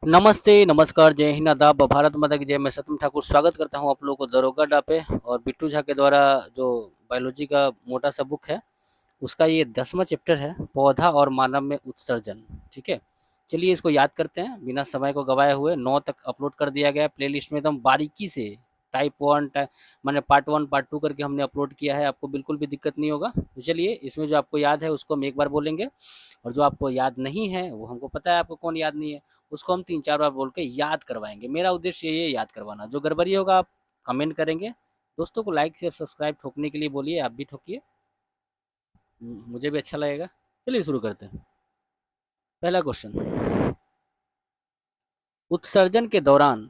नमस्ते, नमस्कार, जय हिंद, आदाब, भारत माता की जय। मैं सत्यम ठाकुर स्वागत करता हूं आप लोगों को दरोगा डा पे। और बिट्टू झा के द्वारा जो बायोलॉजी का मोटा सा बुक है, उसका ये 10वां चैप्टर है, पौधा और मानव में उत्सर्जन। ठीक है, चलिए इसको याद करते हैं बिना समय को गवाए हुए। 9 तक अपलोड कर दिया गया है प्लेलिस्ट में, एकदम बारीकी से टाइप 1 मैंने पार्ट 1 पार्ट 2 करके हमने अपलोड किया है। आपको बिल्कुल भी दिक्कत नहीं होगा। तो चलिए, इसमें जो आपको याद है उसको हम एक बार बोलेंगे, और जो आपको याद नहीं है, वो हमको पता है आपको कौन याद नहीं है, उसको हम 3-4 बार बोल के याद करवाएंगे। मेरा उद्देश्य ये है, याद करवाना। जो गड़बड़ी होगा आप कमेंट करेंगे। दोस्तों को लाइक शेयर सब्सक्राइब ठोकने के लिए बोलिए, आप भी ठोकिए, मुझे भी अच्छा लगेगा। चलिए शुरू करते हैं। पहला क्वेश्चन, उत्सर्जन के दौरान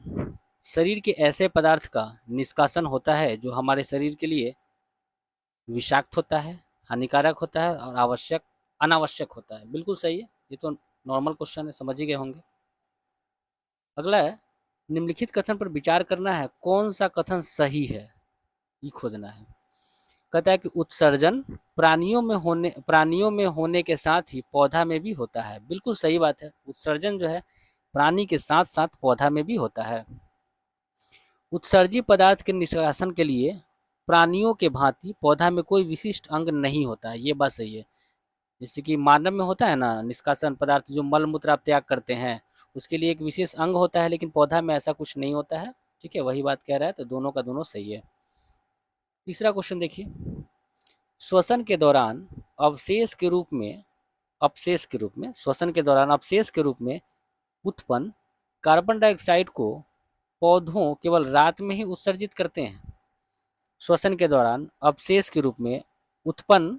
शरीर के ऐसे पदार्थ का निष्कासन होता है जो हमारे शरीर के लिए विषाक्त होता है, हानिकारक होता है और अनावश्यक होता है। बिल्कुल सही है, ये तो नॉर्मल क्वेश्चन है, समझ ही गए होंगे। अगला है, निम्नलिखित कथन पर विचार करना है, कौन सा कथन सही है, ये खोजना है। कहता है कि उत्सर्जन प्राणियों में होने के साथ ही पौधा में भी होता है। बिल्कुल सही बात है, उत्सर्जन जो है प्राणी के साथ साथ पौधा में भी होता है। उत्सर्जी पदार्थ के निष्कासन के लिए प्राणियों के भांति पौधा में कोई विशिष्ट अंग नहीं होता है, ये बात सही है। जैसे कि मानव में होता है ना निष्कासन पदार्थ, जो मल मूत्र आप त्याग करते हैं, उसके लिए एक विशेष अंग होता है, लेकिन पौधा में ऐसा कुछ नहीं होता है। ठीक है, वही बात कह रहा है, तो दोनों का दोनों सही है। तीसरा क्वेश्चन देखिए, श्वसन के दौरान अवशेष के रूप में श्वसन के दौरान अवशेष के रूप में उत्पन्न कार्बन डाइऑक्साइड को पौधों केवल रात में ही उत्सर्जित करते हैं। श्वसन के दौरान अवशेष के रूप में उत्पन्न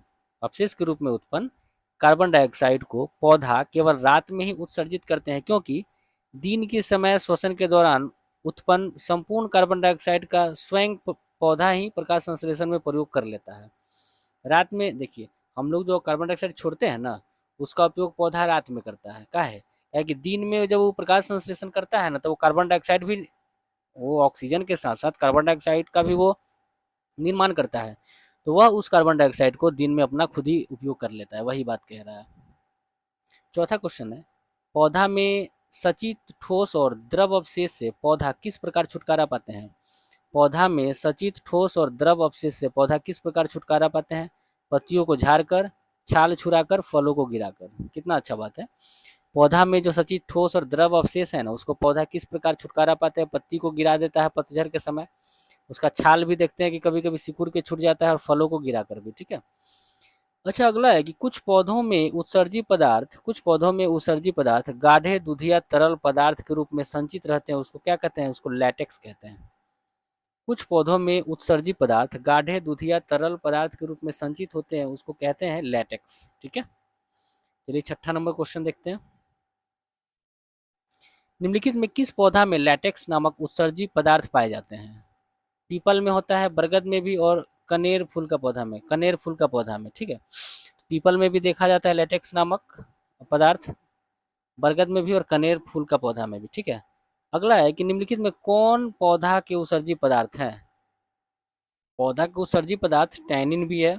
कार्बन डाइऑक्साइड को पौधा केवल रात में ही उत्सर्जित करते हैं, क्योंकि दिन के समय श्वसन के दौरान उत्पन्न संपूर्ण कार्बन डाइऑक्साइड का स्वयं पौधा ही प्रकाश संश्लेषण में प्रयोग कर लेता है। रात में देखिए, हम लोग जो कार्बन डाइऑक्साइड छोड़ते हैं ना, उसका उपयोग पौधा रात में करता है। क्या है, क्या कि दिन में जब वो प्रकाश संश्लेषण करता है ना, तो वो कार्बन डाइऑक्साइड भी, वो ऑक्सीजन के साथ साथ कार्बन डाइऑक्साइड का भी वो निर्माण करता है, तो वह उस कार्बन डाइऑक्साइड को दिन में अपना खुद ही उपयोग कर लेता है, वही बात कह रहा है। चौथा क्वेश्चन है, पौधा में सचित ठोस और द्रव अवशेष से पौधा किस प्रकार छुटकारा पाते हैं। पौधा में सचित ठोस और द्रव अवशेष से पौधा किस प्रकार छुटकारा पाते हैं। पत्तियों को झाड़कर, छाल छुड़ाकर, फलों को गिराकर। कितना अच्छा बात है। पौधा में जो सचित ठोस और द्रव अवशेष है ना, उसको पौधा किस प्रकार छुटकारा पाते हैं। पत्ती को गिरा देता है पतझड़ के समय, उसका छाल भी देखते हैं कि कभी कभी सिकुड़ के छूट जाता है, और फलों को गिरा कर भी। ठीक है। अच्छा, अगला है कि कुछ पौधों में उत्सर्जी पदार्थ गाढ़े दूधिया तरल पदार्थ के रूप में संचित रहते हैं, उसको क्या कहते हैं, उसको लैटेक्स कहते हैं। कुछ पौधों में उत्सर्जी पदार्थ गाढ़े दूधिया तरल पदार्थ के रूप में संचित होते हैं, उसको कहते हैं लैटेक्स। ठीक है, चलिए छठा नंबर क्वेश्चन देखते हैं। निम्नलिखित में किस पौधा में लैटेक्स नामक उत्सर्जी पदार्थ पाए जाते हैं। पीपल में होता है, बरगद में भी, और कनेर फूल का पौधा में। ठीक है, पीपल में भी देखा जाता है लैटेक्स नामक पदार्थ, बरगद में भी और कनेर फूल का पौधा में भी। ठीक है। अगला है कि निम्नलिखित में कौन पौधा के उत्सर्जी पदार्थ हैं। पौधा के उत्सर्जी पदार्थ टैनिन भी है,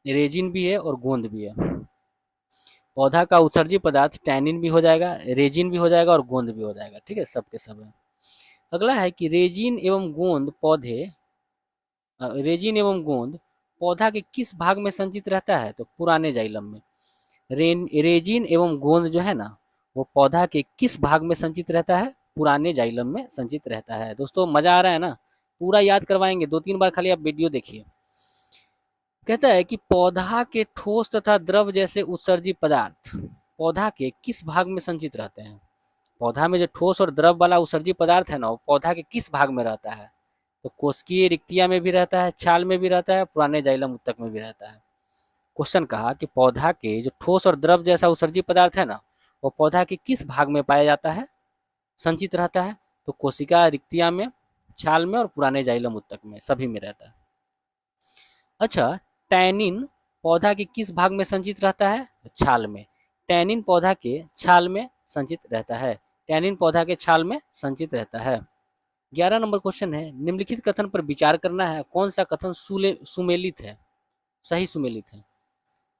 रेजिन भी है और गोंद भी है। पौधा का उत्सर्जी पदार्थ टैनिन भी हो जाएगा, रेजिन भी हो जाएगा और गोंद भी हो जाएगा। ठीक है, सब के सब है। अगला है कि रेजिन एवं गोंद पौधा के किस भाग में संचित रहता है, तो पुराने जाइलम में। रेजिन एवं गोंद जो है ना, वो पौधा के किस भाग में संचित रहता है, पुराने जाइलम में संचित रहता है। दोस्तों मजा आ रहा है ना, पूरा याद करवाएंगे, 2-3 बार खाली आप वीडियो देखिए। कहता है कि पौधा के ठोस तथा द्रव जैसे उत्सर्जी पदार्थ पौधा के किस भाग में संचित रहते हैं। पौधा में जो ठोस और द्रव वाला उत्सर्जी पदार्थ है ना, वो पौधा के किस भाग में रहता है, तो कोशिकीय रिक्तिया में भी रहता है, छाल में भी रहता है, पुराने जाइलम उत्तक में भी रहता है। क्वेश्चन कहा कि पौधा के जो ठोस और द्रव जैसा उत्सर्जी पदार्थ है ना, वो पौधा के किस भाग में पाया जाता है, संचित रहता है, तो कोशिका रिक्तिया में, छाल में और पुराने जाइलम उत्तक में, सभी में रहता है। अच्छा, टैनिन पौधा के किस भाग में संचित रहता है, छाल में। टैनिन पौधा के छाल में संचित रहता है, टैनिन पौधा के छाल में संचित रहता है। 11 नंबर क्वेश्चन है, निम्नलिखित कथन पर विचार करना है, कौन सा कथन सुमेलित है, सही सुमेलित है।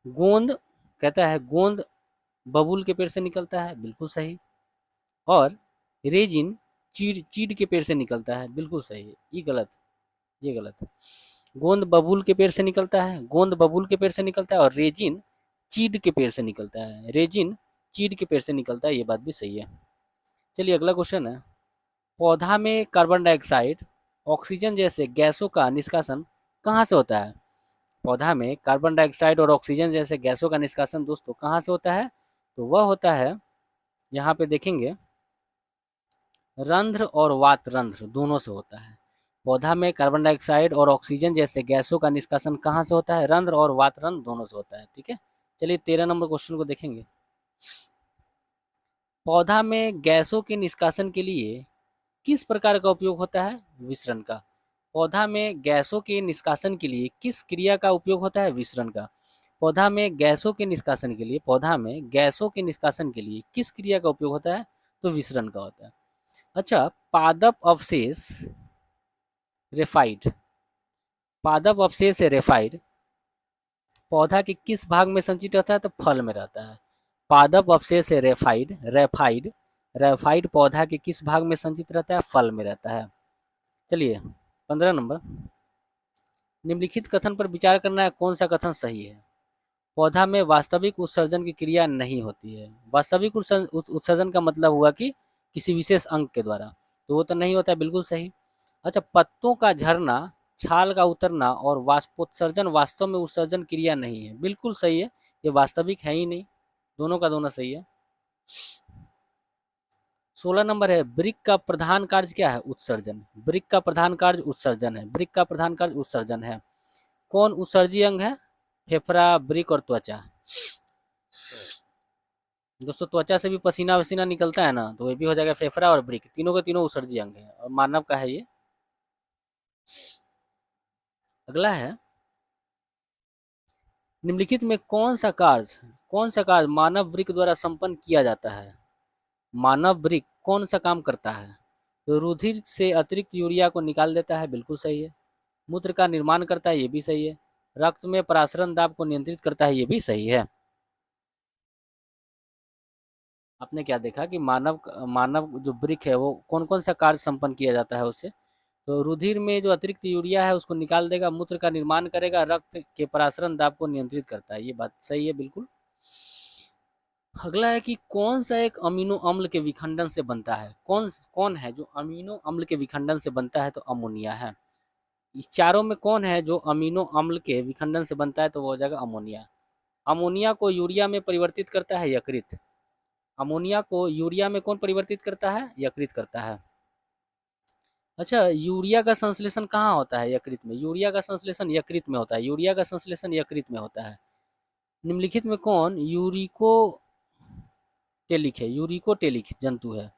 गोंद, कहता है गोंद बबूल के पेड़ से निकलता है, बिल्कुल सही। और रेजिन चीड़ के पेड़ से निकलता है, बिल्कुल सही है, ये गलत, ये गलत है। गोंद बबूल के पेड़ से निकलता है, गोंद बबूल के पेड़ से निकलता है, और रेजिन चीड़ के पेड़ से निकलता है, रेजिन चीड़ के पेड़ से निकलता है, ये बात भी सही है। चलिए अगला क्वेश्चन है, पौधा में कार्बन डाइऑक्साइड ऑक्सीजन जैसे गैसों का निष्कासन कहाँ से होता है? पौधा में कार्बन डाइऑक्साइड और ऑक्सीजन जैसे गैसों का निष्कासन दोस्तों कहाँ से होता है? तो वह होता है, यहाँ पे देखेंगे, रंध्र और वातरंध्र दोनों से होता है। पौधा में कार्बन डाइऑक्साइड और ऑक्सीजन जैसे गैसों का निष्कासन कहाँ से होता है? रंध्र और वातरंध्र दोनों से होता है, ठीक है। चलिए 13 नंबर क्वेश्चन को देखेंगे, पौधा में गैसों के निष्कासन के लिए किस प्रकार का उपयोग होता है? विसरण का। पौधा में गैसों के निष्कासन के लिए किस क्रिया का उपयोग होता है? विसरण का। पौधा में गैसों के निष्कासन के लिए, पौधा में गैसों के निष्कासन के लिए किस क्रिया का उपयोग होता है? तो विसरण का होता है। अच्छा, पादप अवशेष रेफाइड, पादप अवशेष है रेफाइड, पौधा के किस भाग में संचित रहता है? तो फल में रहता है। पादप अवशेष है रेफाइड, रेफाइड, रेफाइड पौधा के किस भाग में संचित रहता है? फल में रहता है। चलिए 15 नंबर, निम्नलिखित कथन पर विचार करना है, कौन सा कथन सही है? पौधा में वास्तविक उत्सर्जन की क्रिया नहीं होती है। वास्तविक उत्सर्जन का मतलब हुआ कि किसी विशेष अंग के द्वारा, तो वो तो नहीं होता है, बिल्कुल सही। अच्छा, पत्तों का झरना, छाल का उतरना और वाष्पोत्सर्जन वास्तव में उत्सर्जन क्रिया नहीं है, बिल्कुल सही है, ये वास्तविक है ही नहीं, दोनों का दोनों सही है। 16 नंबर है, वृक्क का प्रधान कार्य क्या है? उत्सर्जन। वृक्क का प्रधान कार्य उत्सर्जन है, वृक्क का प्रधान कार्य उत्सर्जन है। कौन उत्सर्जी अंग है? फेफड़ा, वृक्क और त्वचा। दोस्तों त्वचा से भी पसीना वसीना निकलता है ना, तो ये भी हो जाएगा फेफड़ा और वृक्क, तीनों के तीनों उत्सर्जी अंग है, और मानव का है ये। अगला है, निम्नलिखित में कौन सा कार्य मानव वृक्क द्वारा संपन्न किया जाता है? मानव वृक्क कौन सा काम करता है? तो रुधिर से अतिरिक्त यूरिया को निकाल देता है, बिल्कुल सही है। मूत्र का निर्माण करता है, ये भी सही है। रक्त में परासरण दाब को नियंत्रित करता है, ये भी सही है। आपने क्या देखा कि मानव मानव जो वृक्क है वो कौन कौन सा कार्य संपन्न किया जाता है उससे? तो रुधिर में जो अतिरिक्त यूरिया है उसको निकाल देगा, मूत्र का निर्माण करेगा, रक्त के परासरण दाब को नियंत्रित करता है, ये बात सही है बिल्कुल। अगला है कि कौन सा एक अमीनो अम्ल के विखंडन से बनता है? कौन कौन है जो अमीनो अम्ल के विखंडन से बनता है? तो अमोनिया है। इस चारों में कौन है जो अमीनो अम्ल के विखंडन से बनता है? तो वो हो जाएगा अमोनिया। अमोनिया को यूरिया में परिवर्तित करता है यकृत। अमोनिया को यूरिया में कौन परिवर्तित करता है? यकृत करता है। अच्छा, यूरिया का संश्लेषण कहाँ होता है? यकृत में। यूरिया का संश्लेषण यकृत में होता है, यूरिया का संश्लेषण यकृत में होता है। निम्नलिखित में कौन यूरिकोटेलिक है? यूरिकोटेलिक जंतु है,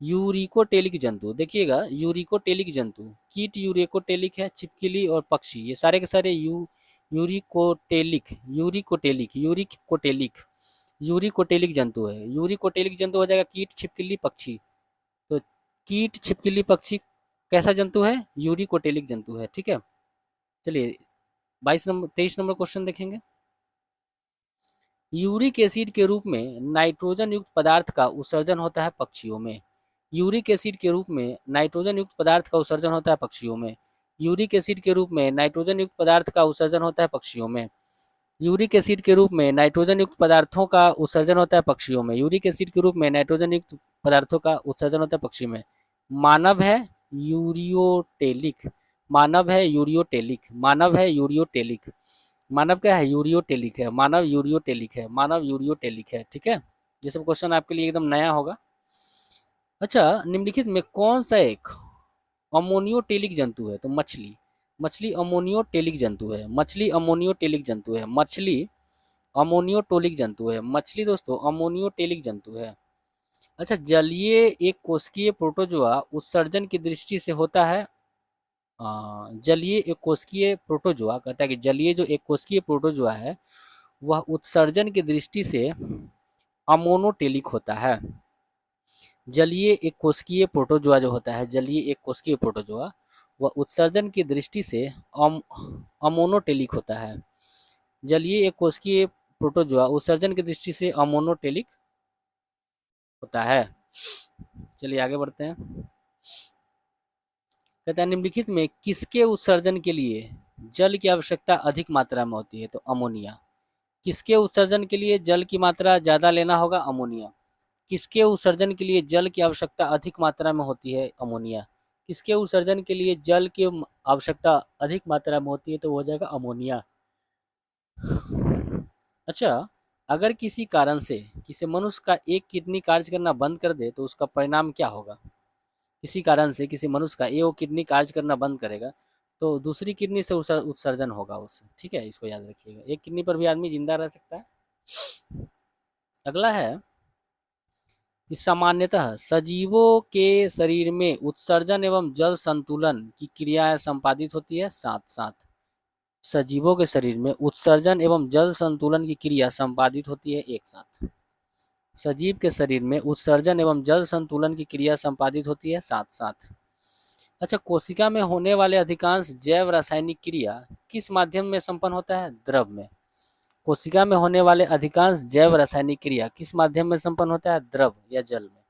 यूरिकोटेलिक जंतु, देखिएगा, यूरिकोटेलिक जंतु, कीट यूरिकोटेलिक है, छिपकली और पक्षी, ये सारे के सारे यूरिकोटेलिक यूरिकोटेलिक यूरिकोटेलिक यूरिकोटेलिक जंतु है। यूरिकोटेलिक जंतु हो जाएगा कीट, छिपकली, पक्षी। तो कीट, छिपकली, पक्षी कैसा जंतु है? यूरिकोटेलिक जंतु है, ठीक है। चलिए 23 नंबर क्वेश्चन देखेंगे, यूरिक एसिड के रूप में नाइट्रोजन युक्त पदार्थ का उत्सर्जन होता है पक्षियों में। यूरिक एसिड के रूप में नाइट्रोजन युक्त पदार्थ का उत्सर्जन होता है पक्षियों में। यूरिक एसिड के रूप में नाइट्रोजन युक्त पदार्थ का उत्सर्जन होता है पक्षियों में। यूरिक एसिड के रूप में नाइट्रोजन युक्त पदार्थों का उत्सर्जन होता है पक्षियों में। यूरिक एसिड के रूप में नाइट्रोजन युक्त पदार्थों का उत्सर्जन होता है पक्षी में। मानव है यूरियोटेलिक, मानव है यूरियोटेलिक, मानव है यूरियोटेलिक, मानव क्या है? यूरियोटेलिक है, मानव यूरियोटेलिक है, मानव यूरियोटेलिक है, ठीक है। ये सब क्वेश्चन आपके लिए एकदम नया होगा। अच्छा, निम्नलिखित में कौन सा एक अमोनियोटेलिक जंतु है? तो मछली, मछली अमोनियोटेलिक जंतु है, मछली अमोनियोटेलिक जंतु है, मछली अमोनियोटोलिक जंतु है, मछली दोस्तों अमोनियोटेलिक जंतु है। अच्छा, जलीय एक कोशिकीय प्रोटोजोआ उत्सर्जन की दृष्टि से होता है, जलीय एक कोशिकीय प्रोटोजोआ, कहता है कि जलीय जो एक कोशिकीय प्रोटोजोआ है वह उत्सर्जन की दृष्टि से अमोनोटेलिक होता है। जलीय एक कोशिकीय प्रोटोजोआ जो होता है, जलीय एक कोशिकीय प्रोटोजोआ, वह उत्सर्जन की दृष्टि से अमोनोटेलिक होता है। जलीय एक कोशिकीय प्रोटोजोआ उत्सर्जन की दृष्टि से अमोनोटेलिक होता है। चलिए आगे बढ़ते हैं। कहता है निम्नलिखित में किसके उत्सर्जन के लिए जल की आवश्यकता अधिक मात्रा में होती है? तो अमोनिया। किसके उत्सर्जन के लिए जल की मात्रा ज़्यादा लेना होगा? अमोनिया। किसके उत्सर्जन के लिए जल की आवश्यकता अधिक मात्रा में होती है? अमोनिया। किसके उत्सर्जन के लिए जल की आवश्यकता अधिक मात्रा में होती है? तो हो जाएगा अमोनिया। अच्छा, अगर किसी कारण से किसी मनुष्य का एक किडनी कार्य करना बंद कर दे तो उसका परिणाम क्या होगा? किसी कारण से किसी मनुष्य का एक किडनी कार्य करना बंद करेगा तो दूसरी किडनी से उत्सर्जन होगा उससे। ठीक है, इसको याद रखिएगा। एक किडनी पर भी आदमी जिंदा रह सकता है। अगला है कि सामान्यतः सजीवों के शरीर में उत्सर्जन एवं जल संतुलन की क्रियाएं संपादित होती है साथ साथ। सजीवों के शरीर में उत्सर्जन एवं जल संतुलन की क्रिया संपादित होती है एक साथ। सजीव के शरीर में उत्सर्जन एवं जल संतुलन की क्रिया संपादित होती है साथ साथ। अच्छा, कोशिका में होने वाले अधिकांश जैव रासायनिक क्रिया किस माध्यम में संपन्न होता है? द्रव में। कोशिका में होने वाले अधिकांश जैव रासायनिक क्रिया किस माध्यम में संपन्न होता है? द्रव या जल में।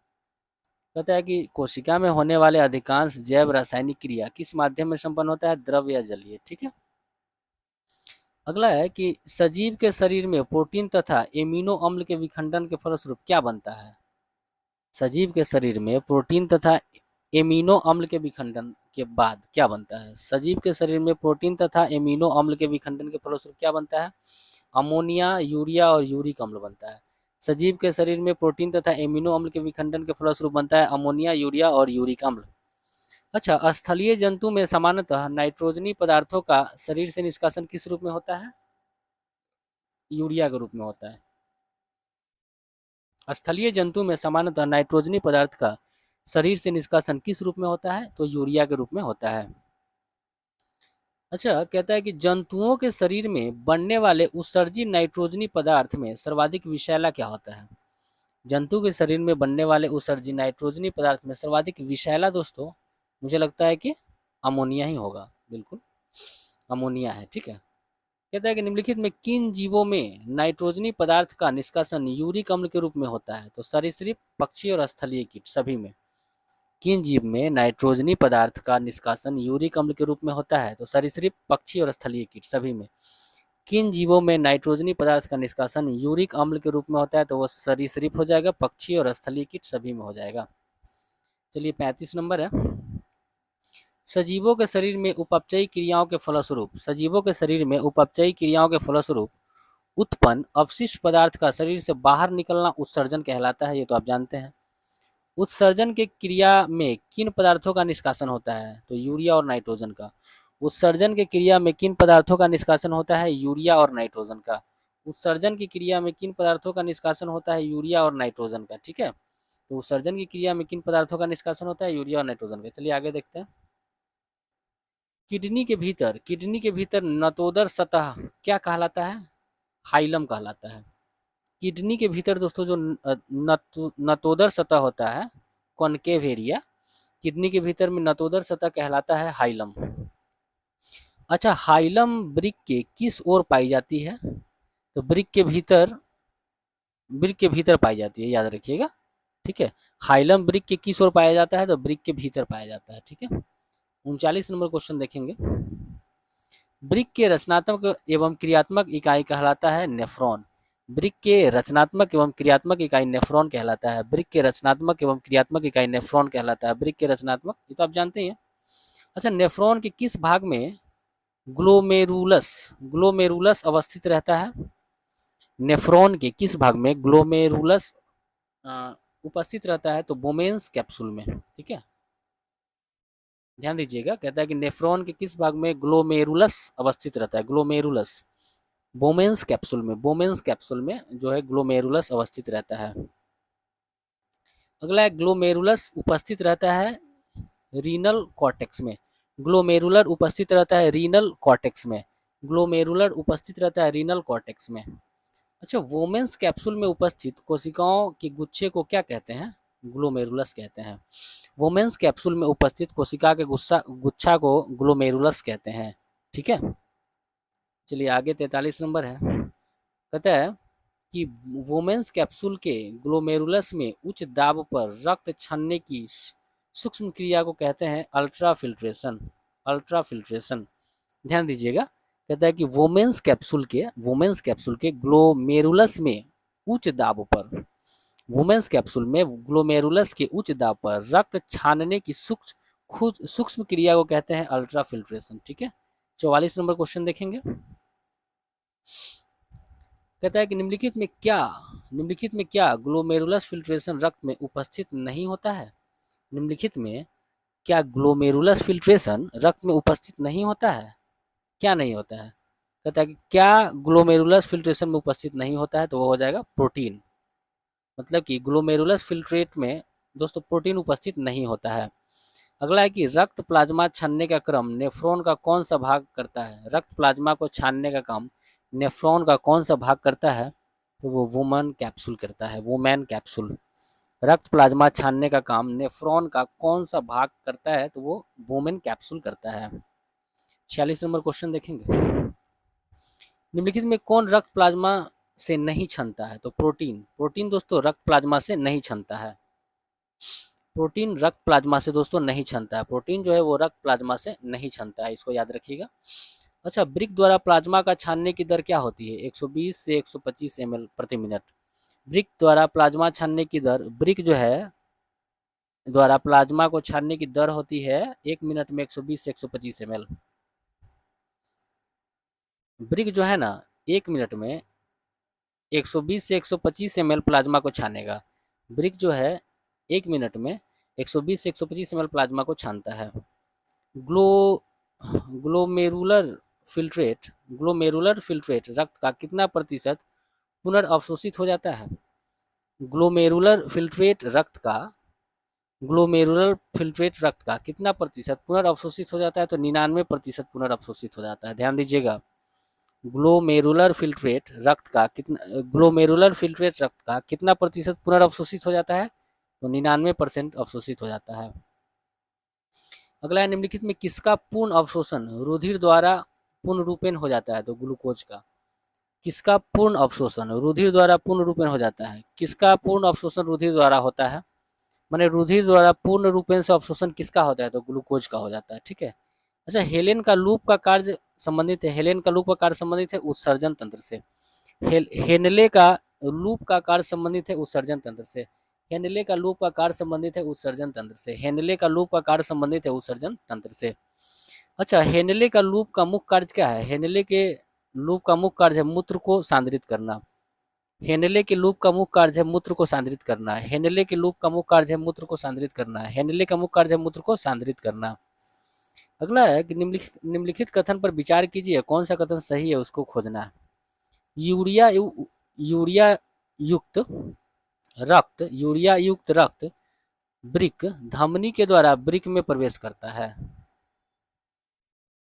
कहता है कि कोशिका में होने वाले अधिकांश जैव रासायनिक क्रिया किस माध्यम में संपन्न होता है? द्रव या जलीय। ठीक है। अगला है कि सजीव के शरीर में प्रोटीन तथा एमिनो अम्ल के विखंडन के फलस्वरूप क्या बनता है? सजीव के शरीर में प्रोटीन तथा एमिनो अम्ल के विखंडन के बाद क्या बनता है? सजीव के शरीर में प्रोटीन तथा एमिनो अम्ल के विखंडन के फलस्वरूप क्या बनता है? अमोनिया, यूरिया और यूरिक अम्ल बनता है। सजीव के शरीर में प्रोटीन तथा एमिनो अम्ल के विखंडन के फलस्वरूप बनता है अमोनिया, यूरिया और यूरिक अम्ल। अच्छा, स्थलीय जंतु में सामान्यतः नाइट्रोजनी पदार्थों का शरीर से निष्कासन किस रूप में होता है? यूरिया के रूप में होता है। स्थलीय जंतु में सामान्यतः नाइट्रोजनी पदार्थ का शरीर से निष्कासन किस रूप में होता है? तो यूरिया के रूप में होता है। अच्छा, कहता है कि जंतुओं के शरीर में बनने वाले उत्सर्जित नाइट्रोजनी पदार्थ में सर्वाधिक विषैला क्या होता है? जंतु के शरीर में बनने वाले उत्सर्जित नाइट्रोजनी पदार्थ में सर्वाधिक विषैला दोस्तों मुझे लगता है कि अमोनिया ही होगा। बिल्कुल अमोनिया है। ठीक है। कहता है कि निम्नलिखित में किन जीवों में नाइट्रोजनी पदार्थ का निष्कासन यूरिक अम्ल के रूप में होता है? तो सरीसृप, पक्षी और स्थलीय कीट सभी में। किन जीव में नाइट्रोजनी पदार्थ का निष्कासन यूरिक अम्ल के रूप में होता है? तो सरीसृप, पक्षी और स्थलीय कीट सभी में। किन जीवों में नाइट्रोजनी पदार्थ का निष्कासन यूरिक अम्ल के रूप में होता है? तो वो सरीसृप हो जाएगा, पक्षी और स्थलीय कीट सभी में हो जाएगा। चलिए 35 नंबर है। सजीवों के शरीर में उपचयी क्रियाओं के फलस्वरूप उत्पन्न अवशिष्ट पदार्थ का शरीर से बाहर निकलना उत्सर्जन कहलाता है। ये तो आप जानते हैं। उत्सर्जन के क्रिया में किन पदार्थों का निष्कासन होता है? तो यूरिया और नाइट्रोजन का। उत्सर्जन के क्रिया में किन पदार्थों का निष्कासन होता है? यूरिया और नाइट्रोजन का। उत्सर्जन की क्रिया में किन पदार्थों का निष्कासन होता है? यूरिया और नाइट्रोजन का। ठीक है। तो उत्सर्जन की क्रिया में किन पदार्थों का निष्कासन होता है? यूरिया और नाइट्रोजन का। चलिए आगे देखते हैं। किडनी के भीतर नतोदर सतह क्या कहलाता है? हाइलम कहलाता है। किडनी के भीतर दोस्तों जो नतोदर सतह होता है, कॉनकेव एरिया, किडनी के भीतर में नतोदर सतह कहलाता है हाइलम। अच्छा, हाइलम वृक्क के किस ओर पाई जाती है? तो वृक्क के भीतर पाई जाती है, याद रखिएगा। ठीक है। हाइलम वृक्क के किस ओर पाया जाता है? तो वृक्क के भीतर पाया जाता है। ठीक है। 39 नंबर क्वेश्चन देखेंगे। वृक्क के रचनात्मक एवं क्रियात्मक इकाई कहलाता है नेफ्रॉन। वृक्क के रचनात्मक एवं क्रियात्मक इकाई नेफ्रॉन कहलाता है। वृक्क के रचनात्मक एवं क्रियात्मक इकाई नेफ्रॉन कहलाता है। वृक्क के रचनात्मक, ये तो आप जानते हैं। अच्छा, नेफ्रॉन के किस भाग में ग्लोमेरुलस ग्लोमेरुलस अवस्थित रहता है? नेफ्रॉन के किस भाग में ग्लोमेरुलस उपस्थित रहता है? तो बोमेन्स कैप्सूल में। ठीक है, ध्यान दीजिएगा। कहता है कि नेफ्रॉन के किस भाग में ग्लोमेरुलस अवस्थित रहता है? ग्लोमेरुलस बोमेन्स कैप्सूल में जो है ग्लोमेरुलस अवस्थित रहता है। अगला है ग्लोमेरुलस उपस्थित रहता है रीनल कॉर्टेक्स में। ग्लोमेरुलर उपस्थित रहता है रीनल कॉर्टेक्स में। ग्लोमेरुलर उपस्थित रहता है रीनल कॉर्टेक्स में। अच्छा, वोमेन्स कैप्सूल में उपस्थित कोशिकाओं के गुच्छे को क्या कहते हैं? ग्लोमेरुलस कहते हैं। वोमेन्स कैप्सूल में उपस्थित कोशिका के गुच्छा को ग्लोमेरुलस कहते हैं। ठीक है। चलिए आगे 43 नंबर है। कहता है कि वोमेन्स कैप्सूल के ग्लोमेरुलस में उच्च दाब पर रक्त छानने की सूक्ष्म क्रिया को कहते हैं अल्ट्राफिल्ट्रेशन। अल्ट्राफिल्ट्रेशन, ध्यान दीजिएगा। कहता है कि वोमेन्स कैप्सूल के ग्लोमेरुलस में उच्च दाब पर, वुमेन्स कैप्सूल में ग्लोमेरुलस के उच्च दाब पर रक्त छानने की सूक्ष्म क्रिया को कहते हैं अल्ट्राफिल्ट्रेशन। ठीक है, 44 नंबर क्वेश्चन देखेंगे। कहता है कि निम्नलिखित में क्या ग्लोमेरुलस फिल्ट्रेशन रक्त में उपस्थित नहीं होता है। निम्नलिखित में क्या ग्लोमेरुलस फिल्ट्रेशन रक्त में उपस्थित नहीं होता है, क्या नहीं होता है। कहता है कि क्या ग्लोमेरुलस फिल्ट्रेशन में उपस्थित नहीं होता है, तो वो हो जाएगा प्रोटीन। मतलब कि ग्लोमेरुलस फिल्ट्रेट में दोस्तों प्रोटीन उपस्थित नहीं होता है। अगला है कि रक्त प्लाज्मा छानने का क्रम नेफ्रॉन का कौन सा भाग करता है। रक्त प्लाज्मा को छानने का काम नेफ्रॉन का कौन सा भाग करता है, तो वो वुमेन कैप्सूल करता है। वुमेन कैप्सूल, रक्त प्लाज्मा छानने का काम नेफ्रॉन का कौन सा भाग करता है, तो वो वुमेन कैप्सूल करता है। 46 नंबर क्वेश्चन देखेंगे। निम्नलिखित में कौन रक्त प्लाज्मा से नहीं छनता है, तो प्रोटीन। प्रोटीन दोस्तों रक्त प्लाज्मा से नहीं छनता है। प्रोटीन रक्त प्लाज्मा से दोस्तों नहीं छनता है। प्रोटीन जो है वो रक्त प्लाज्मा से नहीं छनता है, इसको याद रखिएगा। अच्छा, ब्रिक द्वारा प्लाज्मा का छानने की दर क्या होती है। 120 से 125 ml प्रति मिनट। ब्रिक द्वारा प्लाज्मा छानने की दर, ब्रिक जो है द्वारा प्लाज्मा को छानने की दर होती है 1 मिनट में 120 से 125 ml। ब्रिक जो है ना 1 मिनट में 120 से 125 ml प्लाज्मा को छानेगा। ब्रिक जो है 1 मिनट में 120 से 125 ml प्लाज्मा को छानता है। Glow glomerular filtrate glomerular filtrate रक्त का कितना प्रतिशत पुनर्अवशोषित हो जाता है। ग्लोमेरुलर फिल्ट्रेट रक्त का ग्लोमेरुलर फिल्ट्रेट रक्त का कितना प्रतिशत पुनर्अवशोषित हो जाता है, तो 99% पुनर्अवशोषित हो जाता है। ध्यान दीजिएगा, ग्लोमेरुलर फिल्ट्रेट रक्त का कितना प्रतिशत पुनर्अवशोषित हो जाता है, तो 99% अवशोषित हो जाता है। अगला है निम्नलिखित में किसका पूर्ण अवशोषण रुधिर द्वारा पूर्ण रूपेण हो जाता है, तो ग्लूकोज का। किसका पूर्ण अवशोषण रुधिर द्वारा पूर्ण रूपेण हो जाता है। किसका पूर्ण अवशोषण रुधिर द्वारा होता है, माने रुधिर द्वारा पूर्ण रूपेण से अवशोषण किसका होता है, तो ग्लूकोज का हो जाता है। ठीक है। अच्छा, हेलेन का लूप का कार्य संबंधित है। हेलेन का लूप का कार्य संबंधित है उत्सर्जन तंत्र से। हेनले का लूप का कार्य संबंधित है उत्सर्जन तंत्र से। हेनले का लूप का कार्य संबंधित है उत्सर्जन तंत्र से। हेनले का लूप का कार्य संबंधित है उत्सर्जन तंत्र से। अच्छा, हेनले का लूप का मुख्य कार्य क्या है। हेनले के लूप का मुख्य कार्य है मूत्र को सांद्रित करना। हेनले के लूप का मुख्य कार्य है मूत्र को सांद्रित करना। हेनले के लूप का मुख्य कार्य है मूत्र को सांद्रित करना। हेनले का मुख्य कार्य है मूत्र को सांद्रित करना। अगला है कि निम्नलिखित कथन पर विचार कीजिए, कौन सा कथन सही है उसको खोजना है। यूरिया युक्त रक्त ब्रिक धमनी के द्वारा ब्रिक में प्रवेश करता है।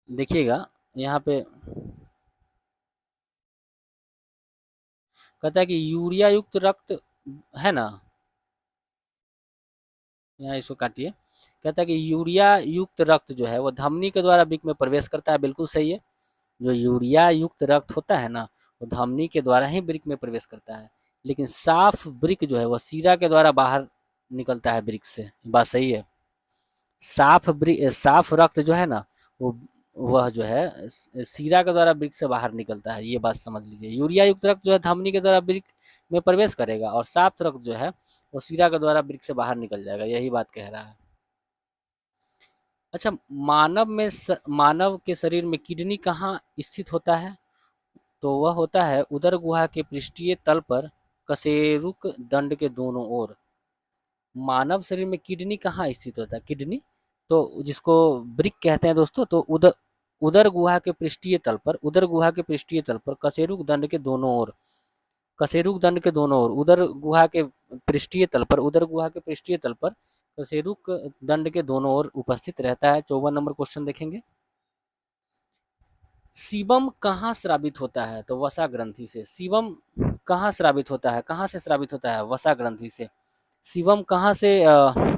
देखिएगा यहाँ पे कहता है कि यूरिया युक्त रक्त है ना, यहाँ इसको काटिए। कहता है कि यूरिया युक्त रक्त जो है वो धमनी के द्वारा ब्रिक में प्रवेश करता है। बिल्कुल सही है। जो यूरिया युक्त रक्त होता है ना, वो धमनी के द्वारा ही ब्रिक में प्रवेश करता है। लेकिन साफ ब्रिक जो है वो सीरा के द्वारा बाहर निकलता है ब्रिक से। बात सही है। साफ रक्त जो है ना, वो वह जो है सीरा के द्वारा ब्रिक से बाहर निकलता है। ये बात समझ लीजिए। यूरिया युक्त रक्त जो है धमनी के द्वारा ब्रिक में प्रवेश करेगा, और साफ रक्त जो है वो सीरा के द्वारा ब्रिक से बाहर निकल जाएगा। यही बात कह रहा है। अच्छा, मानव के शरीर में किडनी कहाँ स्थित होता है, तो वह होता है उदर गुहा के पृष्ठीय तल पर कशेरुक दंड के दोनों ओर। मानव शरीर में किडनी कहाँ स्थित होता है। किडनी तो जिसको ब्रिक कहते हैं दोस्तों, तो उदर गुहा के पृष्ठीय तल पर, कशेरुक दंड के दोनों ओर, उदर गुहा के पृष्ठीय तल पर, कशेरुक दंड के दोनों ओर उपस्थित रहता है। 54 नंबर क्वेश्चन देखेंगे। सीबम कहाँ स्रावित होता है, तो वसा ग्रंथि से। सीबम कहाँ स्रावित होता है, कहाँ से स्रावित होता है, वसा ग्रंथि से। सीबम कहाँ से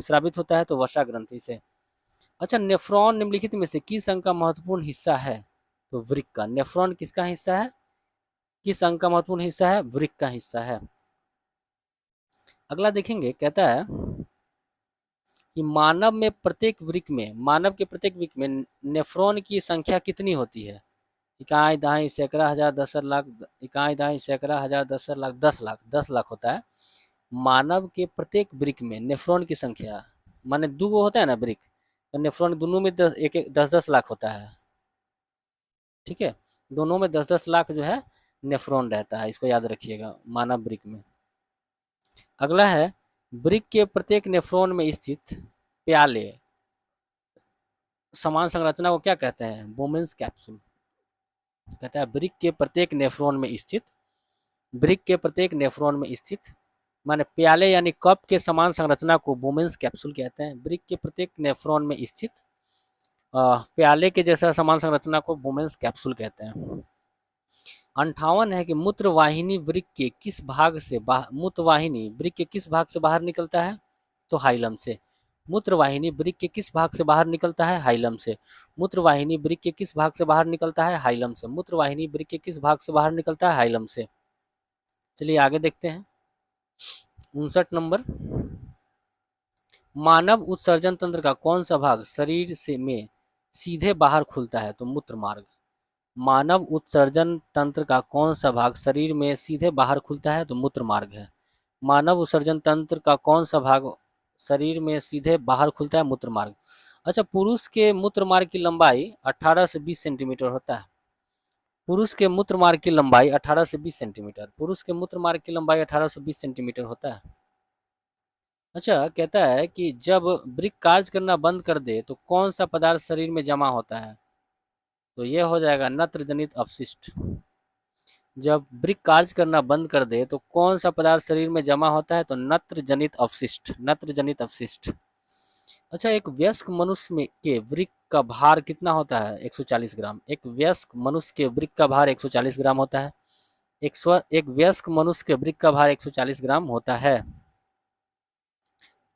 स्रावित होता है, तो वसा ग्रंथि से। अच्छा, नेफ्रॉन निम्नलिखित में से किस अंग का महत्वपूर्ण हिस्सा है, तो वृक्क का। नेफ्रॉन किसका हिस्सा है, किस अंग का महत्वपूर्ण हिस्सा है? वृक्क का हिस्सा है। अगला देखेंगे, कहता है कि मानव के प्रत्येक वृक्क में नेफ्रॉन की संख्या कितनी होती है? इकाई दहाई सैकड़ा हजार दसर लाख, इकाई दहाई सैकड़ा हजार दसर लाख, 10 लाख, 10 लाख होता है। मानव के प्रत्येक वृक्क में नेफ्रॉन की संख्या, माने दो गो होता है ना वृक्क, तो नेफ्रॉन दोनों में 10-10 लाख होता है। ठीक है, दोनों में 10-10 लाख जो है नेफ्रॉन रहता है, इसको याद रखिएगा मानव वृक्क में। अगला है, वृक्क के प्रत्येक नेफ्रॉन में स्थित प्याले समान संरचना को क्या कहते हैं? Bowman's capsule. कहता है वृक्क के प्रत्येक नेफ्रॉन में स्थित माने प्याले यानी कप के समान संरचना को वुमेन्स कैप्सूल कहते हैं। वृक्क के प्रत्येक नेफ्रॉन में स्थित प्याले के जैसा समान संरचना को वुमेन्स कैप्सूल कहते हैं। 58 है कि मूत्रवाहिनी वृक्क के किस भाग से बाहर निकलता है? तो हाइलम से। मूत्रवाहिनी वृक्क के किस भाग से बाहर निकलता है? हाइलम से। मूत्रवाहिनी वृक्क के किस भाग से बाहर निकलता है? हाइलम से। मूत्रवाहिनी वृक्क के किस भाग से बाहर निकलता है? हाइलम से। चलिए आगे देखते हैं। 59 नंबर, मानव उत्सर्जन तंत्र का कौन सा भाग शरीर से में सीधे बाहर खुलता है? तो मूत्र मार्ग। मानव उत्सर्जन तंत्र का कौन सा भाग शरीर में सीधे बाहर खुलता है? तो मूत्र मार्ग है। मानव उत्सर्जन तंत्र का कौन सा भाग शरीर में सीधे बाहर खुलता है? मूत्र मार्ग। अच्छा, पुरुष के मूत्र मार्ग की लंबाई 18 से 20 सेंटीमीटर होता है। पुरुष के मूत्र मार्ग की लंबाई 18 से 20 सेंटीमीटर। पुरुष के मूत्र मार्ग की लंबाई 18 से 20 सेंटीमीटर होता है। अच्छा, कहता है कि जब वृक्क कार्य करना बंद कर दे तो कौन सा पदार्थ शरीर में जमा होता है? तो ये हो जाएगा नत्रजनित अपशिष्ट। जब वृक्क कार्य करना बंद कर दे तो कौन सा पदार्थ शरीर में जमा होता है? तो नत्रजनित अपशिष्ट, नत्रजनित अपशिष्ट। अच्छा, एक वयस्क मनुष्य में के वृक्क का भार कितना होता है? 140 ग्राम। एक वयस्क मनुष्य के वृक्क का भार 140 ग्राम होता है। एक वयस्क मनुष्य के वृक्क का भार 140 ग्राम होता है।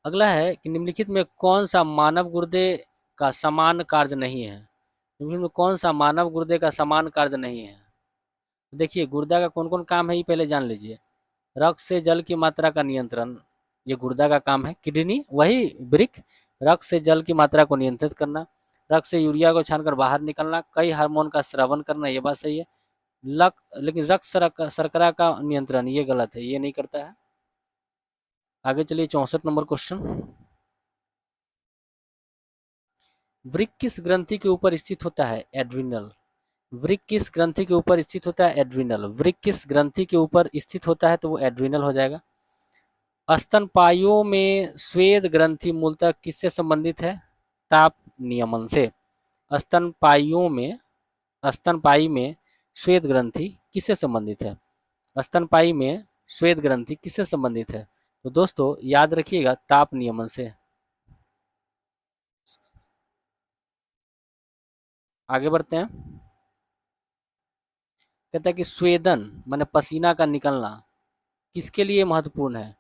अगला है कि निम्नलिखित में कौन सा मानव गुर्दे का समान कार्य नहीं है? निम्नलिखित में कौन सा मानव गुर्दे का समान कार्य नहीं है? देखिए, गुर्दा का कौन कौन काम है ये पहले जान लीजिए। रक्त से जल की मात्रा का नियंत्रण, ये गुर्दा का काम है। किडनी, वही वृक्क, रक्त से जल की मात्रा को नियंत्रित करना, रक्त से यूरिया को छानकर बाहर निकलना, कई हार्मोन का स्रावन करना, ये बात सही है। लेकिन रक्त शर्करा का नियंत्रण ये गलत है, ये नहीं करता है। आगे चलिए 64 नंबर क्वेश्चन, वृक्क किस ग्रंथि के ऊपर स्थित होता है? एड्रिनल। वृक्क किस ग्रंथि के ऊपर स्थित होता है? एड्रिनल। वृक्क किस ग्रंथि के ऊपर स्थित होता है? तो वो एड्रिनल हो जाएगा। स्तनपाइयों में स्वेद ग्रंथि मूलतः किससे संबंधित है? ताप नियमन से। स्तनपाई में श्वेत ग्रंथि किससे संबंधित है? स्तनपाई में श्वेत ग्रंथि किससे संबंधित है? तो दोस्तों याद रखिएगा, ताप नियमन से। आगे बढ़ते हैं। कहता है कि स्वेदन माने पसीना का निकलना किसके लिए महत्वपूर्ण है?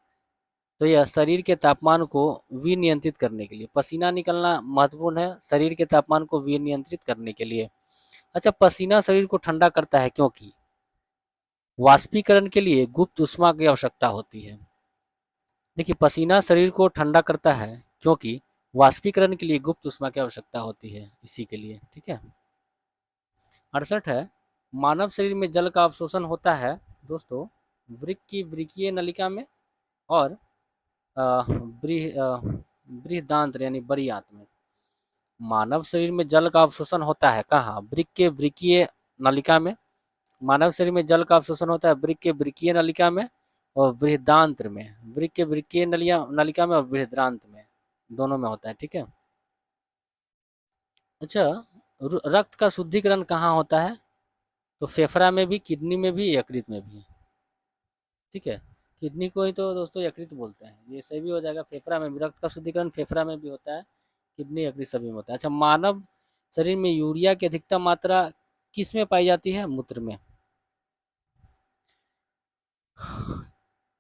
तो यह शरीर के तापमान को विनियंत्रित करने के लिए। पसीना निकलना महत्वपूर्ण है शरीर के तापमान को विनियंत्रित करने के लिए। अच्छा, पसीना शरीर को ठंडा करता है क्योंकि वाष्पीकरण के लिए गुप्त ऊष्मा की आवश्यकता होती है। देखिए, पसीना शरीर को ठंडा करता है क्योंकि वाष्पीकरण के लिए गुप्त ऊष्मा की आवश्यकता होती है, इसी के लिए। ठीक है। 68 है, मानव शरीर में जल का अवशोषण होता है दोस्तों वृक्क की वृक्कीय नलिका में और बृहदांत्र यानी बड़ी आंत में। मानव शरीर में जल का अवशोषण होता है कहाँ? वृक्क के वृक्कीय नलिका में। मानव शरीर में जल का अवशोषण होता है वृक्क के वृक्कीय नलिका में और बृहदांत्र में। वृक्क के वृक्कीय नलिका में और बृहदांत्र में, दोनों में होता है। ठीक है। अच्छा, रक्त का शुद्धिकरण कहाँ होता है? तो फेफड़ा में भी, किडनी में भी, यकृत में भी। ठीक है, किडनी को ही तो दोस्तों यकृत बोलते हैं, ये सही भी हो जाएगा। फेफड़ा में भी रक्त का शुद्धिकरण फेफड़ा में भी होता है, किडनी यकृत सभी में होता है। अच्छा, मानव शरीर में यूरिया की अधिकतम मात्रा किस में पाई जाती है? मूत्र में।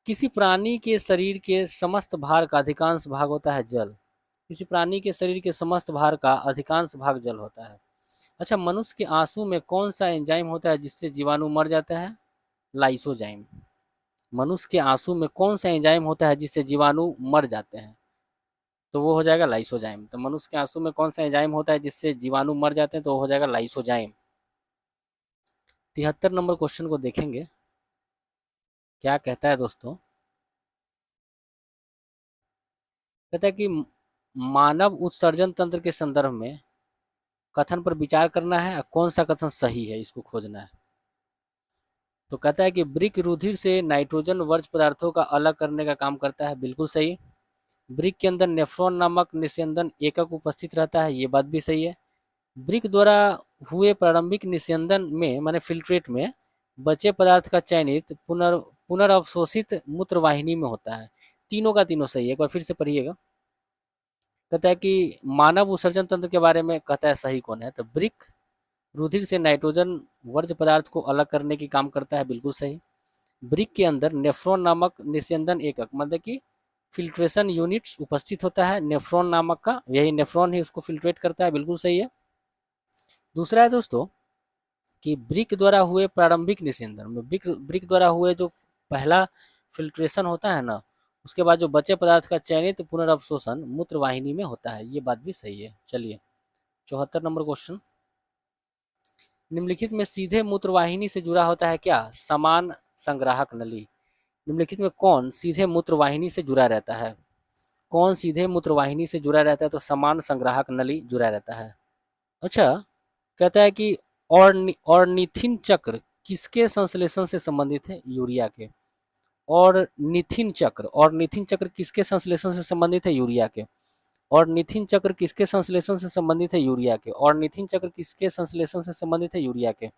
किसी प्राणी के शरीर के समस्त भार का अधिकांश भाग होता है जल। किसी प्राणी के शरीर के समस्त भार का अधिकांश भाग जल होता है। अच्छा, मनुष्य के आंसू में कौन सा एंजाइम होता है जिससे जीवाणु मर जाता है? लाइसोजाइम। मनुष्य के आंसू में कौन सा एंजाइम होता है जिससे जीवाणु मर जाते हैं? तो वो हो जाएगा लाइसोजाइम। तो मनुष्य के आंसू में कौन सा एंजाइम होता है जिससे जीवाणु मर जाते हैं? तो वो हो जाएगा लाइसोजाइम। 73 नंबर क्वेश्चन को देखेंगे, क्या कहता है दोस्तों। कहता है कि मानव उत्सर्जन तंत्र के संदर्भ में कथन पर विचार करना है और कौन सा कथन सही है इसको खोजना है। तो कहता है कि वृक्क रुधिर से नाइट्रोजन वर्ज्य पदार्थों का अलग करने का काम करता है, बिल्कुल सही। वृक्क के अंदर नेफ्रॉन नामक निस्यंदन एकक उपस्थित रहता है, ये बात भी सही है। वृक्क द्वारा हुए प्रारंभिक निस्यंदन में माने फिल्ट्रेट में बचे पदार्थ का चयनित पुनर्अवशोषित मूत्रवाहिनी में होता है। तीनों का तीनों सही है, एक बार फिर से पढ़िएगा। कहता है कि मानव उत्सर्जन तंत्र के बारे में कहता है सही कौन है, तो वृक्क रुधिर से नाइट्रोजन वर्ज्य पदार्थ को अलग करने की काम करता है, बिल्कुल सही। वृक्क के अंदर नेफ्रॉन नामक निस्यंदन एकक मतलब कि फिल्ट्रेशन यूनिट्स उपस्थित होता है, नेफ्रॉन नामक का, यही नेफ्रॉन ही उसको फिल्ट्रेट करता है, बिल्कुल सही है। दूसरा है दोस्तों कि वृक्क द्वारा हुए प्रारंभिक निस्यंदन में वृक्क द्वारा हुए जो पहला फिल्ट्रेशन होता है ना, उसके बाद जो बचे पदार्थ का चयनित पुनर्अवशोषण मूत्रवाहिनी में होता है, ये बात भी सही है। चलिए 74 नंबर क्वेश्चन। निम्नलिखित में सीधे मूत्रवाहिनी से जुड़ा होता है क्या? समान संग्राहक नली। निम्नलिखित में कौन सीधे मूत्रवाहिनी से जुड़ा रहता है? कौन सीधे मूत्रवाहिनी से जुड़ा रहता है? तो समान संग्राहक नली जुड़ा रहता है। अच्छा, कहता है कि ऑर्निथिन चक्र किसके संश्लेषण से संबंधित है? यूरिया के। ऑर्निथिन चक्र किसके संश्लेषण से संबंधित है? यूरिया के। ऑर्निथिन चक्र किसके संश्लेषण से संबंधित है? यूरिया के। ऑर्निथिन चक्र किसके संश्लेषण से संबंधित है? यूरिया के।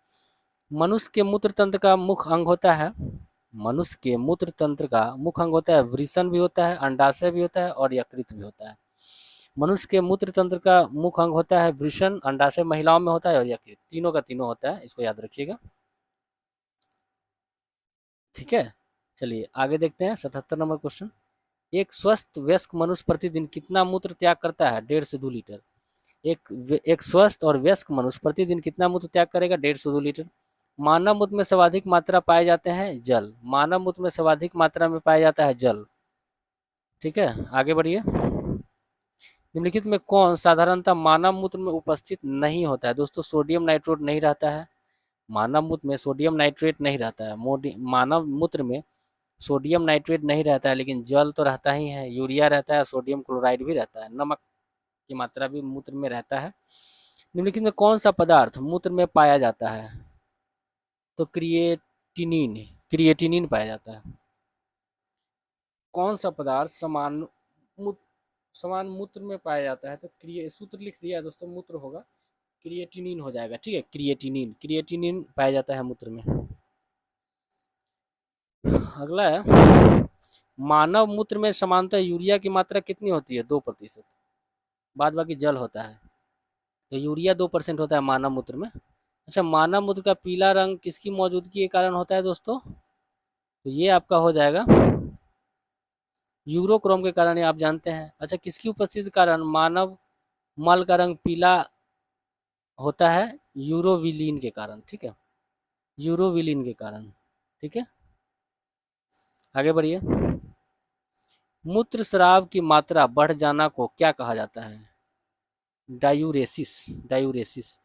मनुष्य के मूत्र तंत्र का मुख्य अंग होता है, मनुष्य के मूत्र तंत्र का मुख्य अंग होता है, वृषण भी होता है, अंडाशय भी होता है और यकृत भी होता है। मनुष्य के मूत्र तंत्र का मुख्य अंग होता है वृषण, अंडाशय महिलाओं में होता है और यकृत, तीनों का तीनों होता है, इसको याद रखिएगा। ठीक है, चलिए आगे देखते हैं 77 नंबर क्वेश्चन। एक स्वस्थ वयस्क मनुष्य प्रतिदिन कितना मूत्र त्याग करता है? 1.5 से 2 लीटर। एक स्वस्थ और वयस्क मनुष्य प्रतिदिन कितना मूत्र त्याग करेगा? 1.5 से 2 लीटर। मानव मूत्र में सर्वाधिक मात्रा पाए जाते हैं जल। मानव मूत्र में सर्वाधिक मात्रा में पाया जाता है जल। ठीक है, आगे बढ़िए। निम्नलिखित में कौन साधारणतः मानव मूत्र में उपस्थित नहीं होता है? दोस्तों सोडियम नाइट्रेट नहीं रहता है, मानव मूत्र में सोडियम नाइट्रेट नहीं रहता है। मानव मूत्र में सोडियम नाइट्रेट नहीं रहता है, लेकिन जल तो रहता ही है, यूरिया रहता है, सोडियम क्लोराइड भी रहता है, नमक की मात्रा भी मूत्र में रहता है। निम्नलिखित में कौन सा पदार्थ मूत्र में पाया जाता है? तो क्रिएटिनिन, क्रिएटिनिन पाया जाता है। कौन सा पदार्थ समान मूत्र में पाया जाता है? तो क्रिए सूत्र लिख दिया है दोस्तों, मूत्र होगा, क्रिएटिनिन हो जाएगा। ठीक है, क्रिएटिनिन, क्रिएटिनिन पाया जाता है मूत्र में। अगला है, मानव मूत्र में समानतः यूरिया की मात्रा कितनी होती है? 2%। बाद बाकी जल होता है, तो यूरिया 2% होता है मानव मूत्र में। अच्छा, मानव मूत्र का पीला रंग किसकी मौजूदगी के कारण होता है दोस्तों? तो ये आपका हो जाएगा यूरोक्रोम के कारण, ये आप जानते हैं। अच्छा, किसकी उपस्थिति के कारण मानव मल का रंग पीला होता है? यूरोविलीन के कारण। ठीक है, यूरोविलीन के कारण। ठीक है, आगे बढ़िए। मूत्र स्राव की मात्रा बढ़ जाना को क्या कहा जाता है? Diuresis, diuresis.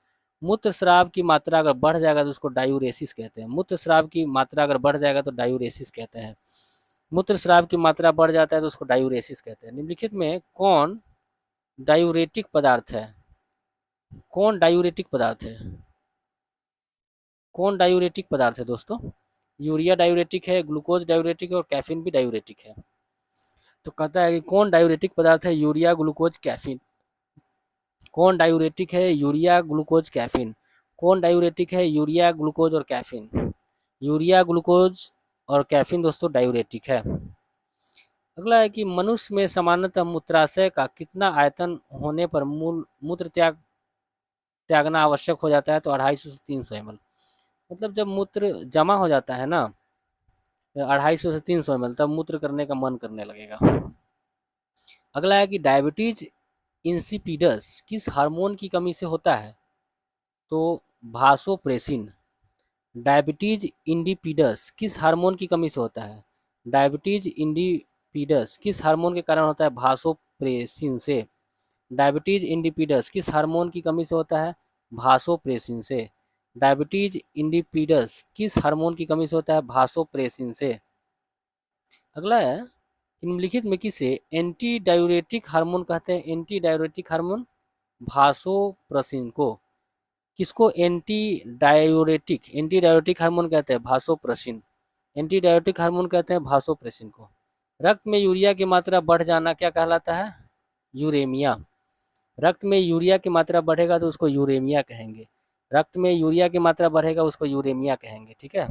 मूत्र स्राव की मात्रा अगर बढ़ जाएगा तो उसको डायूरेसिस कहते हैं। मूत्र स्राव की मात्रा अगर बढ़ जाएगा तो डायूरेसिस कहते हैं। मूत्र स्राव की मात्रा बढ़ जाता है तो उसको डायूरेसिस कहते हैं। निम्नलिखित में कौन डायूरेटिक पदार्थ है? कौन डायूरेटिक पदार्थ है? कौन डायूरेटिक पदार्थ है दोस्तों? यूरिया डायूरेटिक है, ग्लूकोज डायूरेटिक है और कैफीन भी डायूरेटिक है। तो कहता है कि कौन डायूरेटिक पदार्थ है? Urea, glucose, caffeine. कौन डायूरेटिक है? Urea, glucose, caffeine. कौन डायूरेटिक है? यूरिया, ग्लूकोज और कैफीन। यूरिया, ग्लूकोज और कैफीन दोस्तों डायूरेटिक है। अगला है कि मनुष्य में सामान्यतः मूत्राशय का कितना आयतन होने पर मूत्र त्यागना आवश्यक हो जाता है? तो 250 से 300 ml। मतलब जब मूत्र जमा हो जाता है ना 250 से 300 ml, तब मूत्र करने का मन करने लगेगा। अगला है कि डायबिटीज इंसिपिडस किस हार्मोन की कमी से होता है? तो भासोप्रेसिन, डायबिटीज इंडिपिडस किस हार्मोन की कमी से होता है? डायबिटीज इंडिपिडस किस हार्मोन के कारण होता है? भासोप्रेसिन से। डायबिटीज इंडिपिडस किस हार्मोन की कमी से होता है? भासोप्रेसिन से। डायबिटीज इंडिपिडस किस हार्मोन की कमी से होता है? भासोप्रेसिन से। अगला है, निम्नलिखित में किसे एंटी डायूरेटिक हार्मोन कहते हैं? एंटी डायूरेटिक हार्मोन भासोप्रेसिन को। किसको एंटी डायूरेटिक हार्मोन कहते हैं? भासोप्रेसिन। एंटी डायूरेटिक हार्मोन कहते हैं भासोप्रेसिन को। रक्त में यूरिया की मात्रा बढ़ जाना क्या कहलाता है? यूरेमिया। रक्त में यूरिया की मात्रा बढ़ेगा तो उसको यूरेमिया कहेंगे। रक्त में यूरिया की मात्रा बढ़ेगा उसको यूरेमिया कहेंगे। ठीक है।